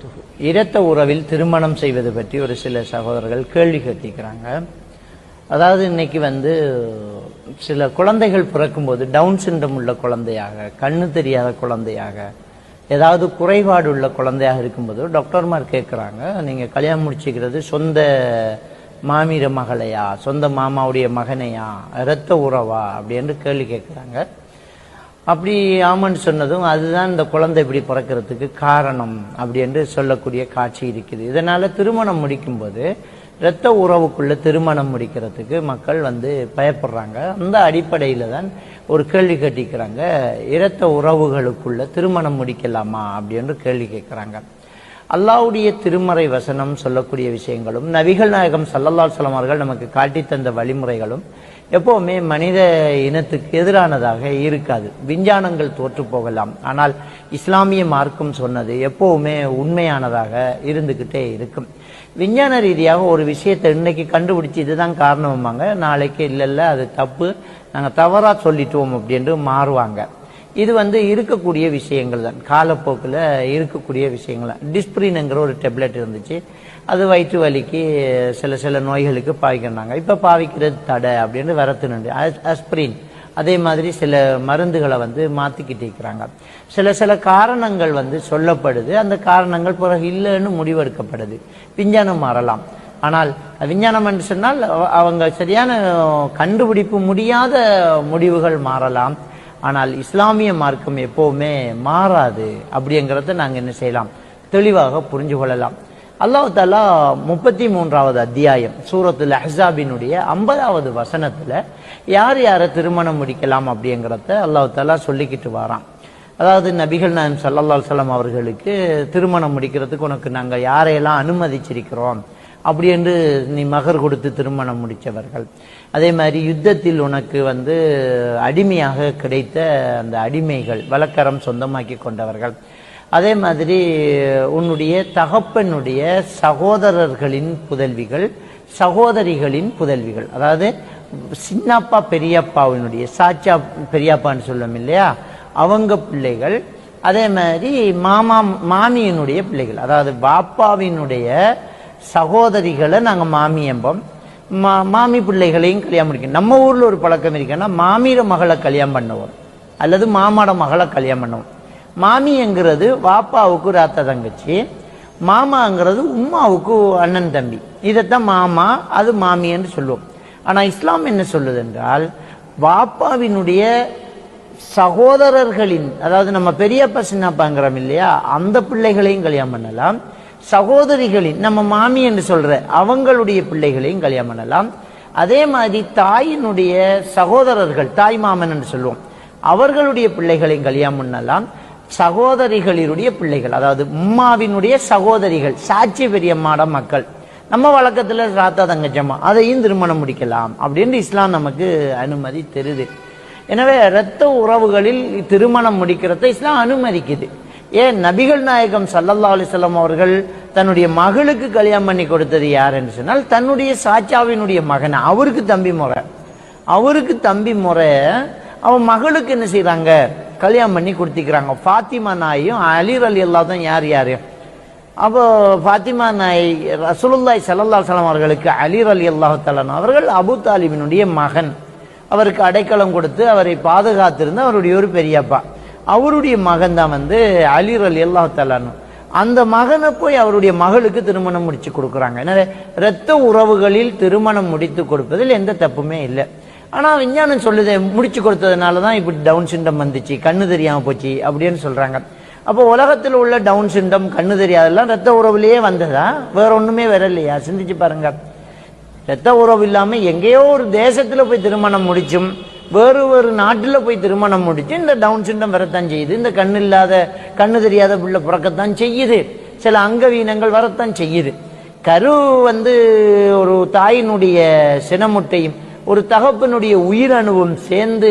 وبركاته. இரத்த உறவில் திருமணம் செய்வது பற்றி ஒரு சில சகோதரர்கள் கேள்வி கேட்டிருக்கிறாங்க. அதாவது இன்னைக்கு சில குழந்தைகள் பிறக்கும்போது டவுன் சிண்ட்ரோம் உள்ள குழந்தையாக, கண்ணு தெரியாத குழந்தையாக, ஏதாவது குறைபாடு உள்ள குழந்தையாக இருக்கும்போது டாக்டர்மார் கேட்குறாங்க, நீங்கள் கல்யாணம் முடிச்சுக்கிறது சொந்த மாமிர மகளையா, சொந்த மாமாவுடைய மகனையா, இரத்த உறவா அப்படின்னு கேள்வி கேட்குறாங்க. அப்படி ஆமன்னு சொன்னதும் அதுதான் இந்த குழந்தை இப்படி பிறக்கிறதுக்கு காரணம் அப்படி என்று சொல்லக்கூடிய காட்சி இருக்குது. இதனால திருமணம் முடிக்கும்போது இரத்த உறவுக்குள்ள திருமணம் முடிக்கிறதுக்கு மக்கள் பயப்படுறாங்க. அந்த அடிப்படையில தான் ஒரு கேள்வி கேட்டிருக்கிறாங்க, இரத்த உறவுகளுக்குள்ள திருமணம் முடிக்கலாமா அப்படின்னு கேள்வி கேட்கிறாங்க. அல்லாஹ்வுடைய திருமறை வசனம் சொல்லக்கூடிய விஷயங்களும் நபிகள் நாயகம் ஸல்லல்லாஹு அலைஹி வஸல்லம் அவர்கள் நமக்கு காட்டி தந்த வழிமுறைகளும் எப்பவுமே மனித இனத்துக்கு எதிரானதாக இருக்காது. விஞ்ஞானங்கள் தோற்று போகலாம், ஆனால் இஸ்லாமிய மார்க்கம் சொன்னது எப்பவுமே உண்மையானதாக இருந்துகிட்டே இருக்கும். விஞ்ஞான ரீதியாக ஒரு விஷயத்தை இன்னைக்கு கண்டுபிடிச்சு இதுதான் காரணமாங்க, நாளைக்கு இல்ல அது தப்பு, நாங்க தவறா சொல்லிட்டோம் அப்படின்ட்டு மாறுவாங்க. இது இருக்கக்கூடிய விஷயங்கள் தான், காலப்போக்கில் இருக்கக்கூடிய விஷயங்கள் தான். டிஸ்பிரின்ங்கிற ஒரு டெப்லெட் இருந்துச்சு, அது வயிற்று வலிக்கு சில நோய்களுக்கு பாவிக்கிறாங்க. இப்போ பாவிக்கிறது தடை அப்படின்னு வரத்துனுண்டு. அஸ்பிரின் அதே மாதிரி சில மருந்துகளை மாற்றிக்கிட்டு இருக்கிறாங்க. சில காரணங்கள் சொல்லப்படுது, அந்த காரணங்கள் பிறகு இல்லைன்னு முடிவெடுக்கப்படுது. விஞ்ஞானம் மாறலாம், ஆனால் விஞ்ஞானம் என்று சொன்னால் அவங்க சரியான கண்டுபிடிப்பு முடியாத முடிவுகள் மாறலாம். ஆனால் இஸ்லாமிய மார்க்கம் எப்பவுமே மாறாது அப்படிங்கிறத நாங்கள் என்ன செய்யலாம், தெளிவாக புரிஞ்சு கொள்ளலாம். அல்லாஹ் தஆலா 33வது அத்தியாயம் சூரத்துல் அஹ்ஸாபினுடைய 50வது வசனத்துல யார் யாரை திருமணம் முடிக்கலாம் அப்படிங்கிறத அல்லாஹ் தஆலா சொல்லிக்கிட்டு வரான். அதாவது நபிகள் நாயகம் ஸல்லல்லாஹு அலைஹி வஸல்லம் அவர்களுக்கு திருமணம் முடிக்கிறதுக்கு உனக்கு நாங்கள் யாரையெல்லாம் அனுமதிச்சிருக்கிறோம் அப்படி என்று நீ மகர் கொடுத்து திருமணம் முடித்தவர்கள், அதே மாதிரி யுத்தத்தில் உனக்கு அடிமையாக கிடைத்த அந்த அடிமைகள், வழக்கரம் சொந்தமாக்கி கொண்டவர்கள், அதே மாதிரி உன்னுடைய தகப்பனுடைய சகோதரர்களின் புதல்விகள், சகோதரிகளின் புதல்விகள், அதாவது சின்னப்பா பெரியப்பாவினுடைய சாச்சா பெரியப்பான்னு சொல்லும் இல்லையா, அவங்க பிள்ளைகள், அதே மாதிரி மாமா மாமியினுடைய பிள்ளைகள், அதாவது பாப்பாவினுடைய சகோதரிகளை நாங்கள் மாமி என்போம். மாமி பிள்ளைகளையும் கல்யாணம் முடிக்கணும். நம்ம ஊர்ல ஒரு பழக்கம் இருக்குன்னா மாமியிட மகளை கல்யாணம் பண்ணுவோம் அல்லது மாமாட மகளை கல்யாணம் பண்ணுவோம். மாமிங்கிறது வாப்பாவுக்கு ஒரு அத்தை தங்கச்சி, மாமாங்கிறது உம்மாவுக்கு அண்ணன் தம்பி, இதைத்தான் மாமா அது மாமி என்று சொல்லுவோம். ஆனா இஸ்லாம் என்ன சொல்லுது என்றால், வாப்பாவினுடைய சகோதரர்களின், அதாவது நம்ம பெரியப்பா சின்னப்பாங்கிறோம் இல்லையா, அந்த பிள்ளைகளையும் கல்யாணம் பண்ணலாம். சகோதரிகளின், நம்ம மாமி என்று சொல்ற அவங்களுடைய பிள்ளைகளையும் கல்யாணம் பண்ணலாம். அதே மாதிரி தாயினுடைய சகோதரர்கள், தாய் மாமன் என்று சொல்லுவோம், அவர்களுடைய பிள்ளைகளையும் கல்யாணம் பண்ணலாம். சகோதரிகளுடைய பிள்ளைகள், அதாவது உம்மாவினுடைய சகோதரிகள், சாட்சி பெரியம்மாட மக்கள், நம்ம வழக்கத்துல ராத்தா தங்கச்சம்மா, அதையும் திருமணம் முடிக்கலாம் அப்படின்னு இஸ்லாம் நமக்கு அனுமதி தருது. எனவே இரத்த உறவுகளில் திருமணம் முடிக்கிறத இஸ்லாம் அனுமதிக்குது. ஏன் நபிகள் நாயகம் ஸல்லல்லாஹு அலைஹி வஸல்லம் அவர்கள் தன்னுடைய மகளுக்கு கல்யாணம் பண்ணி கொடுத்தது யார் என்று சொன்னால் தன்னுடைய சாச்சாவினுடைய மகன், அவருக்கு தம்பி முறை அவன் மகளுக்கு என்ன செய்யறாங்க, கல்யாணம் பண்ணி கொடுத்திக்கிறாங்க. ஃபாத்திமா நாயும் அலி ரலியல்லாஹு தான் யாரு. அப்போ ஃபாத்திமா நாய் ரசூலுல்லாஹி ஸல்லல்லாஹு அலைஹி வஸல்லம் அவர்களுக்கு அலி ரலியல்லாஹு தஆலா அவர்கள் அபூ தாலிபினுடைய மகன், அவருக்கு அடைக்கலம் கொடுத்து அவரை பாதுகாத்திருந்த அவருடைய ஒரு பெரியப்பா, அவருடைய மகன் தான் அலி ரலியல்லாஹு தஆலா. அந்த மகனை போய் அவருடைய மகளுக்கு திருமணம் முடிச்சு கொடுக்குறாங்க. எனவே இரத்த உறவுகளில் திருமணம் முடித்து கொடுப்பதில் எந்த தப்புமே இல்லை. ஆனா விஞ்ஞானம் சொல்லுது, முடிச்சு கொடுத்ததுனாலதான் இப்படி டவுன் சிண்டம் வந்துச்சு, கண்ணு தெரியாம போச்சு அப்படின்னு சொல்றாங்க. அப்போ உலகத்தில் உள்ள டவுன் சிண்டம், கண்ணு தெரியாதெல்லாம் இரத்த உறவுலயே வந்ததா, வேற ஒண்ணுமே வரலையா? சிந்திச்சு பாருங்க. இரத்த உறவு இல்லாம எங்கேயோ ஒரு தேசத்துல போய் திருமணம் முடிச்சும், வேறு நாட்டுல போய் திருமணம் முடிச்சு இந்த டவுன் சிண்டம் வரத்தான் செய்யுது, இந்த கண்ணு தெரியாத பிள்ளை பிறக்கத்தான் செய்யுது, சில அங்கவீனங்கள் வரத்தான் செய்யுது. கரு ஒரு தாயினுடைய சினமுட்டையும் ஒரு தகப்பனுடைய உயிரணுவும் சேர்ந்து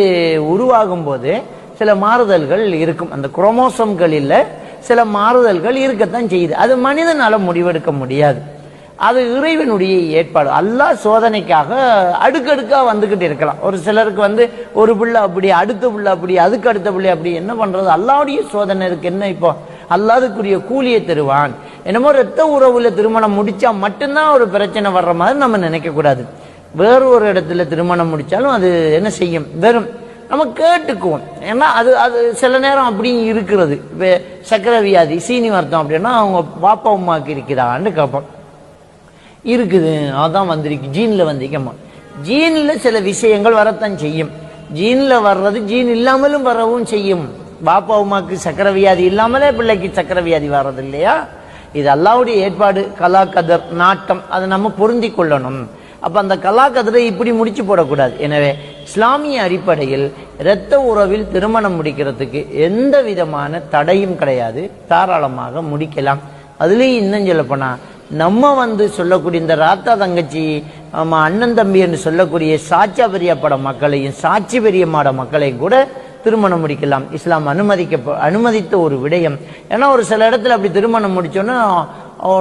உருவாகும் போது சில மாறுதல்கள் இருக்கும். அந்த குரோமோசோம்களில் சில மாறுதல்கள் இருக்கத்தான் செய்யுது. அது மனிதனால முடிவெடுக்க முடியாது, அது இறைவனுடைய ஏற்பாடு. அல்லாஹ் சோதனைக்காக அடுக்கடுக்கா வந்துகிட்டு இருக்கலாம். ஒரு சிலருக்கு ஒரு பிள்ளை அப்படி, அடுத்த பிள்ளை அப்படி, அதுக்கு அடுத்த பிள்ளை அப்படி, என்ன பண்றது, அல்லாஹ்வுடைய சோதனை இருக்கு. என்ன இப்போ அல்லாஹ்வுக்குரிய கூலியை தருவான். என்னமோ ரத்த உறவுல திருமணம் முடிச்சா மட்டும்தான் ஒரு பிரச்சனை வர்ற மாதிரி நம்ம நினைக்க கூடாது. வேறு ஒரு இடத்துல திருமணம் முடிச்சாலும் அது என்ன செய்யும், வெறும் நம்ம கேட்டுக்குவோம். ஏன்னா அது அது சில நேரம் அப்படி இருக்கிறது. இப்போ சக்கரை வியாதி சீனி வருத்தம் அப்படின்னா அவங்க பாப்பா அம்மாவுக்கு இருக்கிறான்னு கேட்போம். இருக்குது, அதான் வந்திருக்கு, ஜீன்ல வந்திருக்கம்மா. ஜீன்ல சில விஷயங்கள் வரத்தான் செய்யும். ஜீன்ல வர்றது ஜீன் இல்லாமலும் வரவும் செய்யும். பாப்பா அம்மாவுக்கு சக்கரை வியாதி இல்லாமலே பிள்ளைக்கு சக்கரை வியாதி வர்றது இல்லையா? இது அல்லாஹ்வுடைய ஏற்பாடு, கலா கதர் நாட்டம், அதை நம்ம பொருந்தி கொள்ளணும். அப்ப அந்த கலா கதரை இப்படி முடிச்சு போடக்கூடாது. எனவே இஸ்லாமிய அடிப்படையில் இரத்த உறவில் திருமணம் முடிக்கிறதுக்கு எந்த விதமான தடையும் கிடையாது. தாராளமாக முடிக்கலாம். அதுலேயும் இன்னும் சொல்லப்போனா நம்ம சொல்லக்கூடிய இந்த ராத்தா தங்கச்சி அண்ணன் தம்பி என்று சொல்லக்கூடிய சாச்சா பெரியப்பட மக்களையும் சாட்சி பெரியம்மாட மக்களையும் கூட திருமணம் முடிக்கலாம். இஸ்லாம் அனுமதித்த ஒரு விடயம். ஏன்னா ஒரு சில இடத்துல அப்படி திருமணம் முடிச்சோன்னா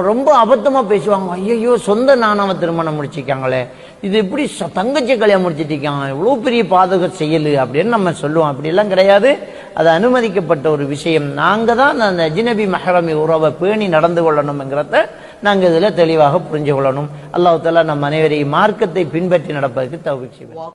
ரொம்ப அபத்தமா பேசுவாங்க. ஐயோ, சொந்த நானாவை திருமணம் முடிச்சிருக்காங்களே, இது எப்படி தங்கச்சி கல்யாணம் முடிச்சிட்டு இருக்காங்க, இவ்வளவு பெரிய பாதக செயல் அப்படின்னு நம்ம சொல்லுவோம். அப்படி எல்லாம் கிடையாது. அது அனுமதிக்கப்பட்ட ஒரு விஷயம். நாங்க தான் அந்த அஜ்னபி மஹ்ரமி உறவை பேணி நடந்து கொள்ளணும்ங்கிறத நாங்க இதுல தெளிவாக புரிஞ்சு கொள்ளணும். அல்லாஹ் தஆலா நம் அனைவரையும் மார்க்கத்தை பின்பற்றி நடப்பதற்கு தௌஃபீக் செய்வார்.